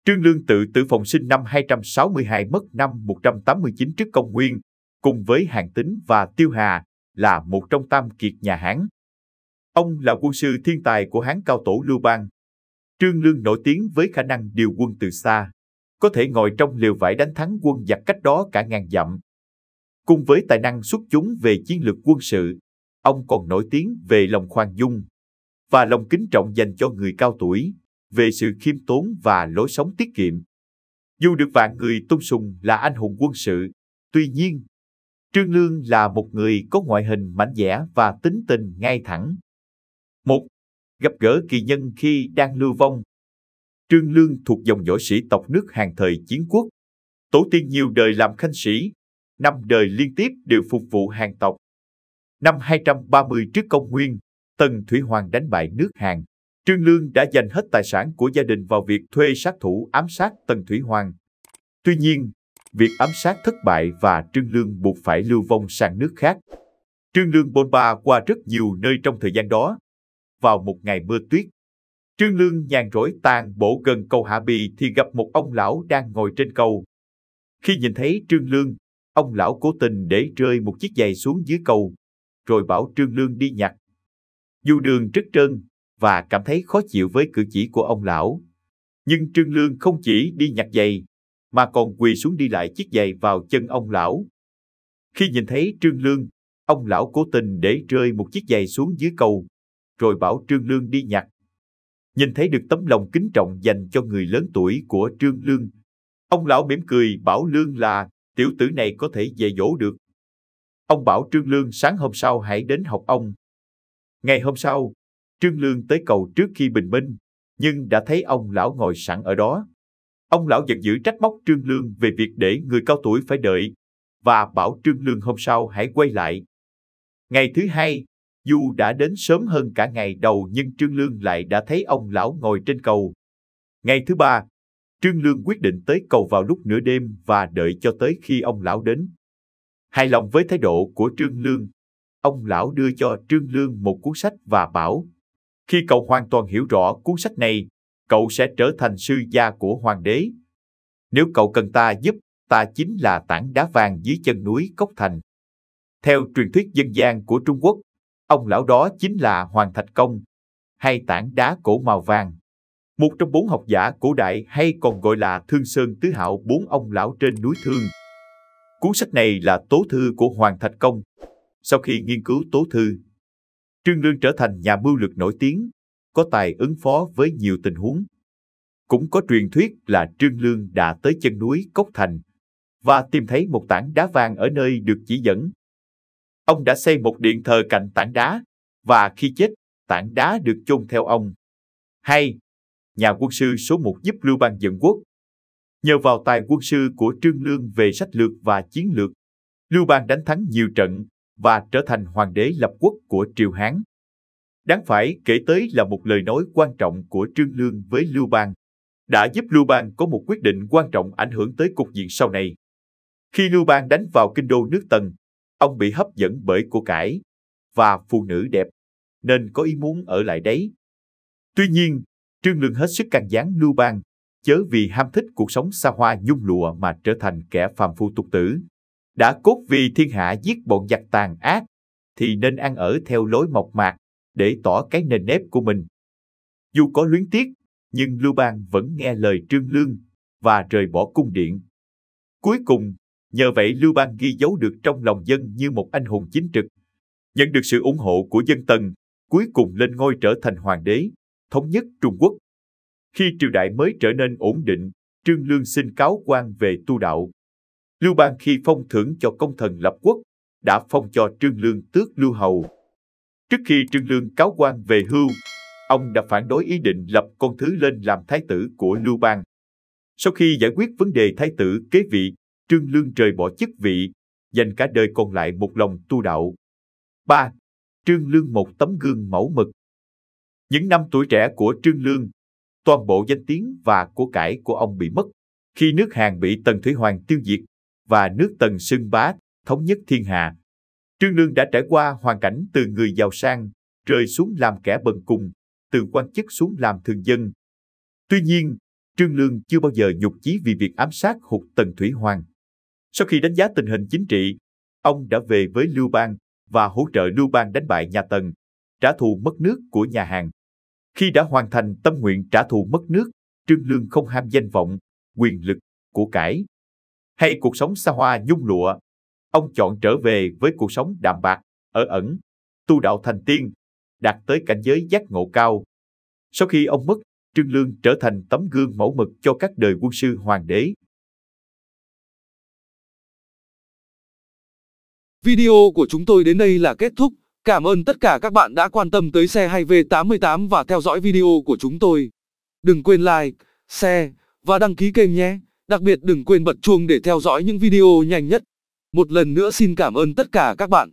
Trương Lương tự tử Phòng sinh năm 262 mất năm 189 trước công nguyên, cùng với Hàn Tín và Tiêu Hà là một trong tam kiệt nhà Hán. Ông là quân sư thiên tài của Hán cao tổ Lưu Bang. Trương Lương nổi tiếng với khả năng điều quân từ xa, có thể ngồi trong lều vải đánh thắng quân giặc cách đó cả ngàn dặm. Cùng với tài năng xuất chúng về chiến lược quân sự, ông còn nổi tiếng về lòng khoan dung và lòng kính trọng dành cho người cao tuổi, về sự khiêm tốn và lối sống tiết kiệm. Dù được vạn người tôn sùng là anh hùng quân sự, tuy nhiên, Trương Lương là một người có ngoại hình mảnh dẻ và tính tình ngay thẳng. 1. Gặp gỡ kỳ nhân khi đang lưu vong. Trương Lương thuộc dòng dõi sĩ tộc nước Hàn thời chiến quốc. Tổ tiên nhiều đời làm khanh sĩ, 5 đời liên tiếp đều phục vụ Hàn tộc. Năm 230 trước công nguyên, Tần Thủy Hoàng đánh bại nước Hàn. Trương Lương đã dành hết tài sản của gia đình vào việc thuê sát thủ ám sát Tần Thủy Hoàng. Tuy nhiên, việc ám sát thất bại và Trương Lương buộc phải lưu vong sang nước khác. Trương Lương bôn ba qua rất nhiều nơi trong thời gian đó. Vào một ngày mưa tuyết, Trương Lương nhàn rỗi tàn bộ gần cầu Hạ Bì thì gặp một ông lão đang ngồi trên cầu. Khi nhìn thấy Trương Lương, ông lão cố tình để rơi một chiếc giày xuống dưới cầu, rồi bảo Trương Lương đi nhặt. Dù đường rất trơn và cảm thấy khó chịu với cử chỉ của ông lão, nhưng Trương Lương không chỉ đi nhặt giày, mà còn quỳ xuống đi lại chiếc giày vào chân ông lão. Khi nhìn thấy Trương Lương, ông lão cố tình để rơi một chiếc giày xuống dưới cầu, rồi bảo Trương Lương đi nhặt. Nhìn thấy được tấm lòng kính trọng dành cho người lớn tuổi của Trương Lương, ông lão mỉm cười bảo Lương là tiểu tử này có thể dạy dỗ được. Ông bảo Trương Lương sáng hôm sau hãy đến học ông. Ngày hôm sau, Trương Lương tới cầu trước khi bình minh, nhưng đã thấy ông lão ngồi sẵn ở đó. Ông lão giận dữ trách móc Trương Lương về việc để người cao tuổi phải đợi, và bảo Trương Lương hôm sau hãy quay lại. Ngày thứ hai, dù đã đến sớm hơn cả ngày đầu nhưng Trương Lương lại đã thấy ông lão ngồi trên cầu. Ngày thứ ba, Trương Lương quyết định tới cầu vào lúc nửa đêm và đợi cho tới khi ông lão đến. Hài lòng với thái độ của Trương Lương, ông lão đưa cho Trương Lương một cuốn sách và bảo, khi cậu hoàn toàn hiểu rõ cuốn sách này, cậu sẽ trở thành sư gia của hoàng đế. Nếu cậu cần ta giúp, ta chính là tảng đá vàng dưới chân núi Cốc Thành. Theo truyền thuyết dân gian của Trung Quốc, ông lão đó chính là Hoàng Thạch Công, hay tảng đá cổ màu vàng. Một trong 4 học giả cổ đại hay còn gọi là Thương Sơn Tứ Hạo 4 ông lão trên núi Thương. Cuốn sách này là tố thư của Hoàng Thạch Công. Sau khi nghiên cứu tố thư, Trương Lương trở thành nhà mưu lược nổi tiếng, có tài ứng phó với nhiều tình huống. Cũng có truyền thuyết là Trương Lương đã tới chân núi Cốc Thành và tìm thấy một tảng đá vàng ở nơi được chỉ dẫn. Ông đã xây một điện thờ cạnh tảng đá, và khi chết, tảng đá được chôn theo ông. 2. Nhà quân sư số 1 giúp Lưu Bang dẫn quốc. Nhờ vào tài quân sư của Trương Lương về sách lược và chiến lược, Lưu Bang đánh thắng nhiều trận và trở thành hoàng đế lập quốc của triều Hán. Đáng phải kể tới là một lời nói quan trọng của Trương Lương với Lưu Bang, đã giúp Lưu Bang có một quyết định quan trọng ảnh hưởng tới cục diện sau này. Khi Lưu Bang đánh vào kinh đô nước Tần, ông bị hấp dẫn bởi của cải và phụ nữ đẹp, nên có ý muốn ở lại đấy. Tuy nhiên, Trương Lương hết sức can gián Lưu Bang, chớ vì ham thích cuộc sống xa hoa nhung lụa mà trở thành kẻ phàm phu tục tử. Đã cốt vì thiên hạ giết bọn giặc tàn ác, thì nên ăn ở theo lối mộc mạc, để tỏ cái nền nếp của mình. Dù có luyến tiếc, nhưng Lưu Bang vẫn nghe lời Trương Lương và rời bỏ cung điện. Cuối cùng, nhờ vậy Lưu Bang ghi dấu được trong lòng dân như một anh hùng chính trực, nhận được sự ủng hộ của dân Tần, cuối cùng lên ngôi trở thành hoàng đế, thống nhất Trung Quốc. Khi triều đại mới trở nên ổn định, Trương Lương xin cáo quan về tu đạo. Lưu Bang khi phong thưởng cho công thần lập quốc, đã phong cho Trương Lương tước lưu hầu. Trước khi Trương Lương cáo quan về hưu, ông đã phản đối ý định lập con thứ lên làm thái tử của Lưu Bang. Sau khi giải quyết vấn đề thái tử kế vị, Trương Lương rời bỏ chức vị, dành cả đời còn lại một lòng tu đạo. 3. Trương Lương một tấm gương mẫu mực. Những năm tuổi trẻ của Trương Lương, toàn bộ danh tiếng và của cải của ông bị mất khi nước Hàn bị Tần Thủy Hoàng tiêu diệt và nước Tần xưng bá, thống nhất thiên hạ. Trương Lương đã trải qua hoàn cảnh từ người giàu sang, rơi xuống làm kẻ bần cùng, từ quan chức xuống làm thường dân. Tuy nhiên, Trương Lương chưa bao giờ nhục chí vì việc ám sát hụt Tần Thủy Hoàng. Sau khi đánh giá tình hình chính trị, ông đã về với Lưu Bang và hỗ trợ Lưu Bang đánh bại nhà Tần, trả thù mất nước của nhà Hàn. Khi đã hoàn thành tâm nguyện trả thù mất nước, Trương Lương không ham danh vọng, quyền lực, của cải hay cuộc sống xa hoa nhung lụa. Ông chọn trở về với cuộc sống đạm bạc, ở ẩn, tu đạo thành tiên, đạt tới cảnh giới giác ngộ cao. Sau khi ông mất, Trương Lương trở thành tấm gương mẫu mực cho các đời quân sư hoàng đế. Video của chúng tôi đến đây là kết thúc. Cảm ơn tất cả các bạn đã quan tâm tới xe hay V88 và theo dõi video của chúng tôi. Đừng quên like, share và đăng ký kênh nhé. Đặc biệt đừng quên bật chuông để theo dõi những video nhanh nhất. Một lần nữa xin cảm ơn tất cả các bạn.